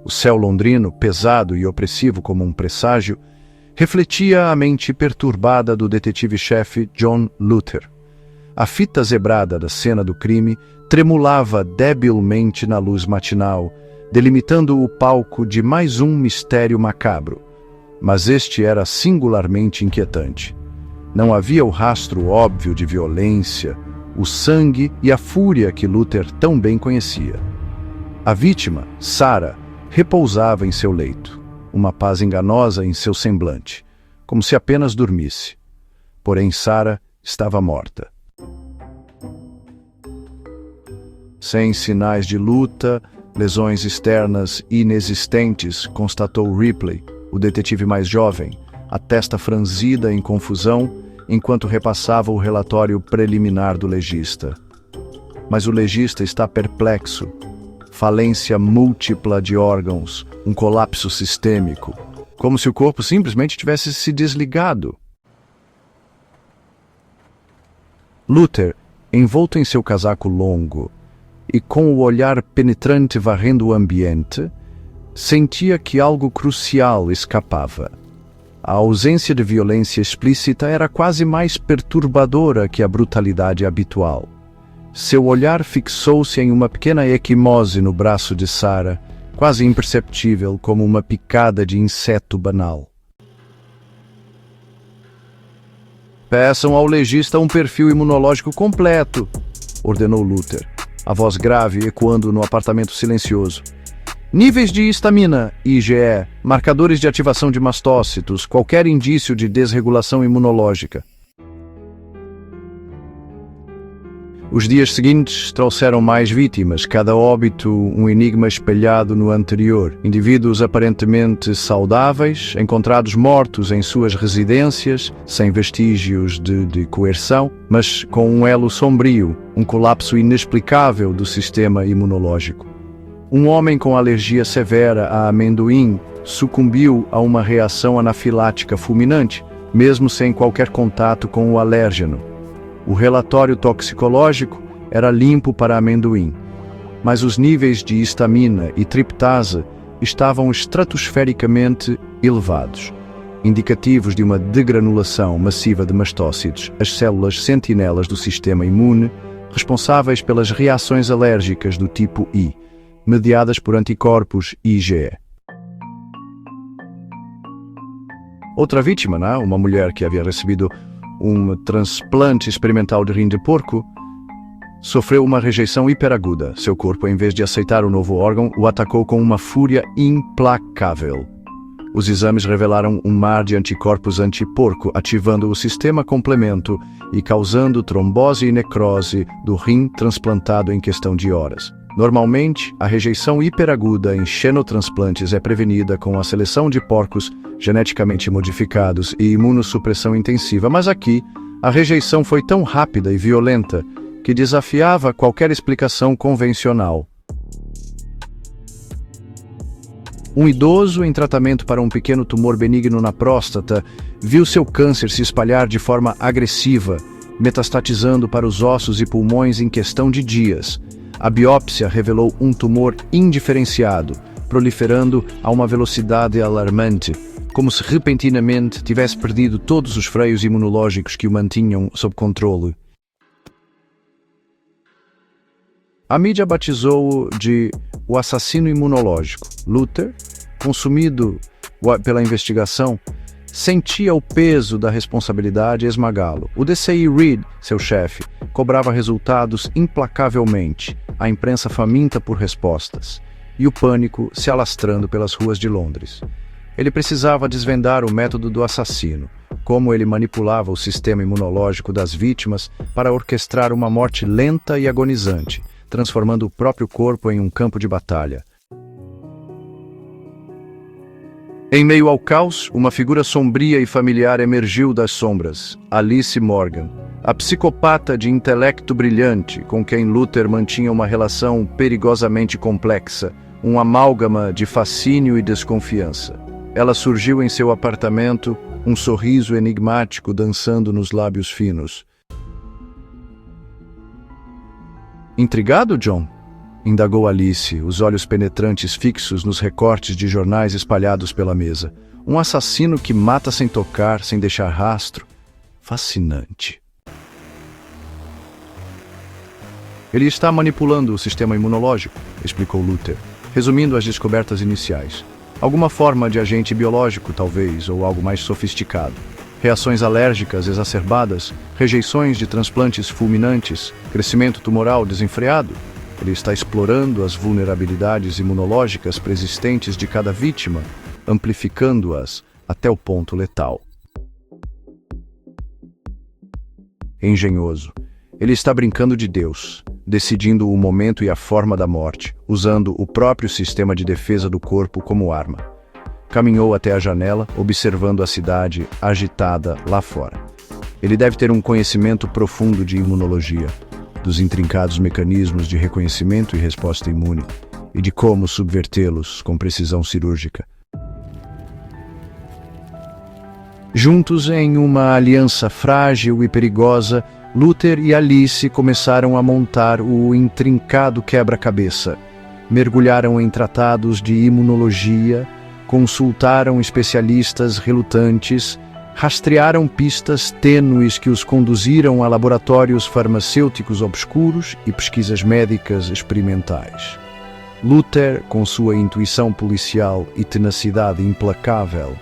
O céu londrino, pesado e opressivo como um presságio, refletia a mente perturbada do detetive-chefe John Luther. A fita zebrada da cena do crime tremulava debilmente na luz matinal, delimitando o palco de mais um mistério macabro. Mas este era singularmente inquietante. Não havia o rastro óbvio de violência, o sangue e a fúria que Luther tão bem conhecia. A vítima, Sarah, repousava em seu leito, uma paz enganosa em seu semblante, como se apenas dormisse. Porém, Sarah estava morta. Sem sinais de luta, lesões externas inexistentes, constatou Ripley, o detetive mais jovem, a testa franzida em confusão, enquanto repassava o relatório preliminar do legista. Mas o legista está perplexo. Falência múltipla de órgãos, um colapso sistêmico, como se o corpo simplesmente tivesse se desligado. Luther, envolto em seu casaco longo e com o olhar penetrante varrendo o ambiente, sentia que algo crucial escapava. A ausência de violência explícita era quase mais perturbadora que a brutalidade habitual. Seu olhar fixou-se em uma pequena equimose no braço de Sarah, quase imperceptível como uma picada de inseto banal. "Peçam ao legista um perfil imunológico completo", ordenou Luther, a voz grave ecoando no apartamento silencioso. "Níveis de histamina, IgE, marcadores de ativação de mastócitos, qualquer indício de desregulação imunológica." Os dias seguintes trouxeram mais vítimas, cada óbito um enigma espelhado no anterior. Indivíduos aparentemente saudáveis, encontrados mortos em suas residências, sem vestígios de coerção, mas com um elo sombrio, um colapso inexplicável do sistema imunológico. Um homem com alergia severa a amendoim sucumbiu a uma reação anafilática fulminante, mesmo sem qualquer contato com o alérgeno. O relatório toxicológico era limpo para amendoim, mas os níveis de histamina e triptase estavam estratosfericamente elevados, indicativos de uma degranulação massiva de mastócitos, as células sentinelas do sistema imune, responsáveis pelas reações alérgicas do tipo I, mediadas por anticorpos IgE. Outra vítima, uma mulher que havia recebido um transplante experimental de rim de porco, sofreu uma rejeição hiperaguda. Seu corpo, em vez de aceitar o novo órgão, o atacou com uma fúria implacável. Os exames revelaram um mar de anticorpos anti-porco, ativando o sistema complemento e causando trombose e necrose do rim transplantado em questão de horas. Normalmente, a rejeição hiperaguda em xenotransplantes é prevenida com a seleção de porcos geneticamente modificados e imunossupressão intensiva, mas aqui, a rejeição foi tão rápida e violenta que desafiava qualquer explicação convencional. Um idoso em tratamento para um pequeno tumor benigno na próstata viu seu câncer se espalhar de forma agressiva, metastatizando para os ossos e pulmões em questão de dias. A biópsia revelou um tumor indiferenciado, proliferando a uma velocidade alarmante, como se repentinamente tivesse perdido todos os freios imunológicos que o mantinham sob controle. A mídia batizou-o de o assassino imunológico. Luther, consumido pela investigação, sentia o peso da responsabilidade esmagá-lo. O DCI Reed, seu chefe, cobrava resultados implacavelmente, a imprensa faminta por respostas, e o pânico se alastrando pelas ruas de Londres. Ele precisava desvendar o método do assassino, como ele manipulava o sistema imunológico das vítimas para orquestrar uma morte lenta e agonizante, transformando o próprio corpo em um campo de batalha. Em meio ao caos, uma figura sombria e familiar emergiu das sombras, Alice Morgan, a psicopata de intelecto brilhante com quem Luther mantinha uma relação perigosamente complexa, um amálgama de fascínio e desconfiança. Ela surgiu em seu apartamento, um sorriso enigmático dançando nos lábios finos. "Intrigado, John?" Indagou Alice, os olhos penetrantes fixos nos recortes de jornais espalhados pela mesa. Um assassino que mata sem tocar, sem deixar rastro. Fascinante. Ele está manipulando o sistema imunológico, explicou Luther, resumindo as descobertas iniciais. Alguma forma de agente biológico, talvez, ou algo mais sofisticado. Reações alérgicas exacerbadas, rejeições de transplantes fulminantes, crescimento tumoral desenfreado. Ele está explorando as vulnerabilidades imunológicas preexistentes de cada vítima, amplificando-as até o ponto letal. Engenhoso. Ele está brincando de Deus, decidindo o momento e a forma da morte, usando o próprio sistema de defesa do corpo como arma. Caminhou até a janela, observando a cidade agitada lá fora. Ele deve ter um conhecimento profundo de imunologia, dos intrincados mecanismos de reconhecimento e resposta imune, e de como subvertê-los com precisão cirúrgica. Juntos em uma aliança frágil e perigosa, Luther e Alice começaram a montar o intrincado quebra-cabeça. Mergulharam em tratados de imunologia, consultaram especialistas relutantes, rastrearam pistas tênues que os conduziram a laboratórios farmacêuticos obscuros e pesquisas médicas experimentais. Luther, com sua intuição policial e tenacidade implacável,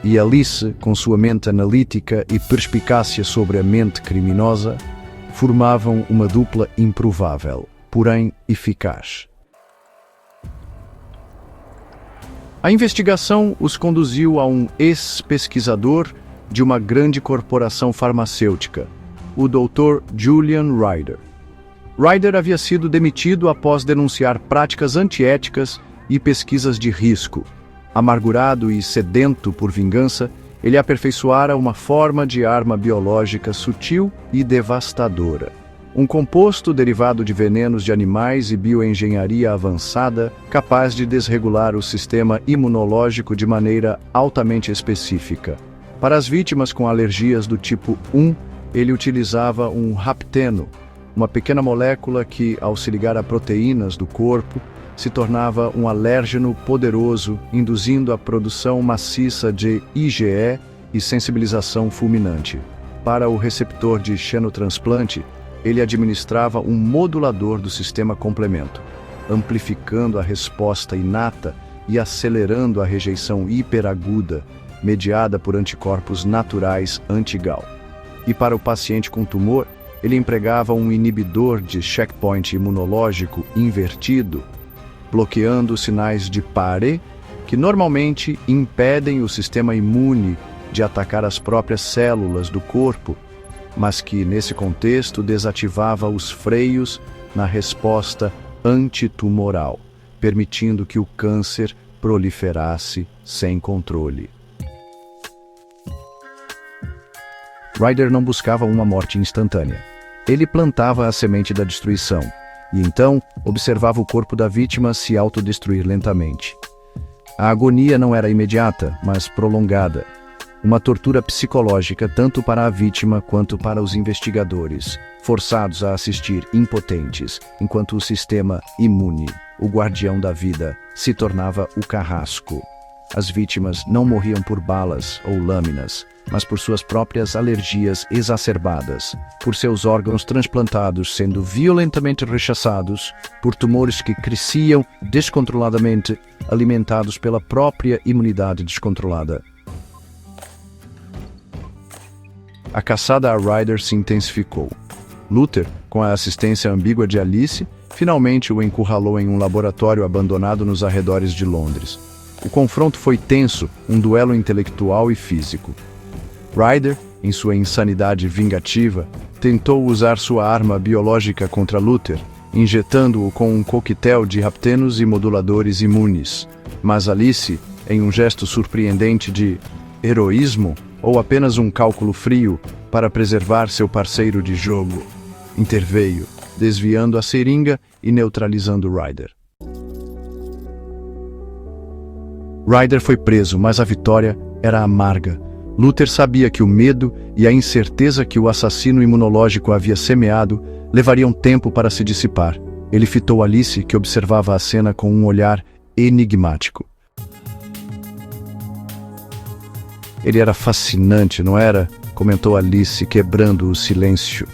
e Alice, com sua mente analítica e perspicácia sobre a mente criminosa, formavam uma dupla improvável, porém eficaz. A investigação os conduziu a um ex-pesquisador de uma grande corporação farmacêutica, o Dr. Julian Ryder. Ryder havia sido demitido após denunciar práticas antiéticas e pesquisas de risco. Amargurado e sedento por vingança, ele aperfeiçoara uma forma de arma biológica sutil e devastadora. Um composto derivado de venenos de animais e bioengenharia avançada, capaz de desregular o sistema imunológico de maneira altamente específica. Para as vítimas com alergias do tipo 1, ele utilizava um hapteno, uma pequena molécula que, ao se ligar a proteínas do corpo, se tornava um alérgeno poderoso, induzindo a produção maciça de IgE e sensibilização fulminante. Para o receptor de xenotransplante, ele administrava um modulador do sistema complemento, amplificando a resposta inata e acelerando a rejeição hiperaguda, mediada por anticorpos naturais anti-Gal. E para o paciente com tumor, ele empregava um inibidor de checkpoint imunológico invertido, bloqueando os sinais de PARE, que normalmente impedem o sistema imune de atacar as próprias células do corpo, mas que, nesse contexto, desativava os freios na resposta antitumoral, permitindo que o câncer proliferasse sem controle. Ryder não buscava uma morte instantânea. Ele plantava a semente da destruição, e então observava o corpo da vítima se autodestruir lentamente. A agonia não era imediata, mas prolongada. Uma tortura psicológica tanto para a vítima quanto para os investigadores, forçados a assistir impotentes, enquanto o sistema imune, o guardião da vida, se tornava o carrasco. As vítimas não morriam por balas ou lâminas, mas por suas próprias alergias exacerbadas, por seus órgãos transplantados sendo violentamente rechaçados, por tumores que cresciam descontroladamente, alimentados pela própria imunidade descontrolada. A caçada a Ryder se intensificou. Luther, com a assistência ambígua de Alice, finalmente o encurralou em um laboratório abandonado nos arredores de Londres. O confronto foi tenso, um duelo intelectual e físico. Ryder, em sua insanidade vingativa, tentou usar sua arma biológica contra Luther, injetando-o com um coquetel de haptenos e moduladores imunes. Mas Alice, em um gesto surpreendente de heroísmo, ou apenas um cálculo frio para preservar seu parceiro de jogo, interveio, desviando a seringa e neutralizando Ryder. Ryder foi preso, mas a vitória era amarga. Luther sabia que o medo e a incerteza que o assassino imunológico havia semeado levariam tempo para se dissipar. Ele fitou Alice, que observava a cena com um olhar enigmático. Ele era fascinante, não era? Comentou Alice, quebrando o silêncio.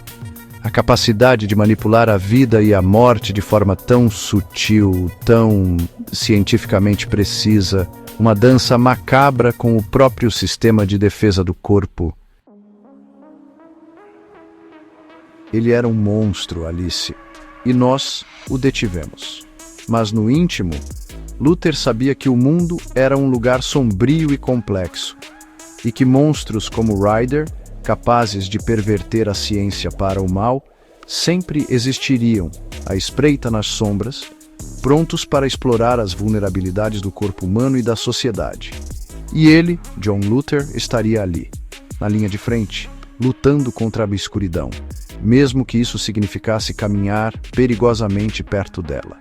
A capacidade de manipular a vida e a morte de forma tão sutil, tão cientificamente precisa, uma dança macabra com o próprio sistema de defesa do corpo. Ele era um monstro, Alice, e nós o detivemos. Mas no íntimo, Luther sabia que o mundo era um lugar sombrio e complexo, e que monstros como Ryder, capazes de perverter a ciência para o mal, sempre existiriam, à espreita nas sombras, prontos para explorar as vulnerabilidades do corpo humano e da sociedade. E ele, John Luther, estaria ali, na linha de frente, lutando contra a escuridão, mesmo que isso significasse caminhar perigosamente perto dela.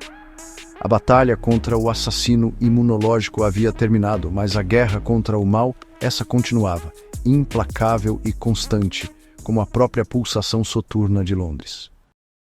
A batalha contra o assassino imunológico havia terminado, mas a guerra contra o mal, essa continuava, implacável e constante, como a própria pulsação soturna de Londres.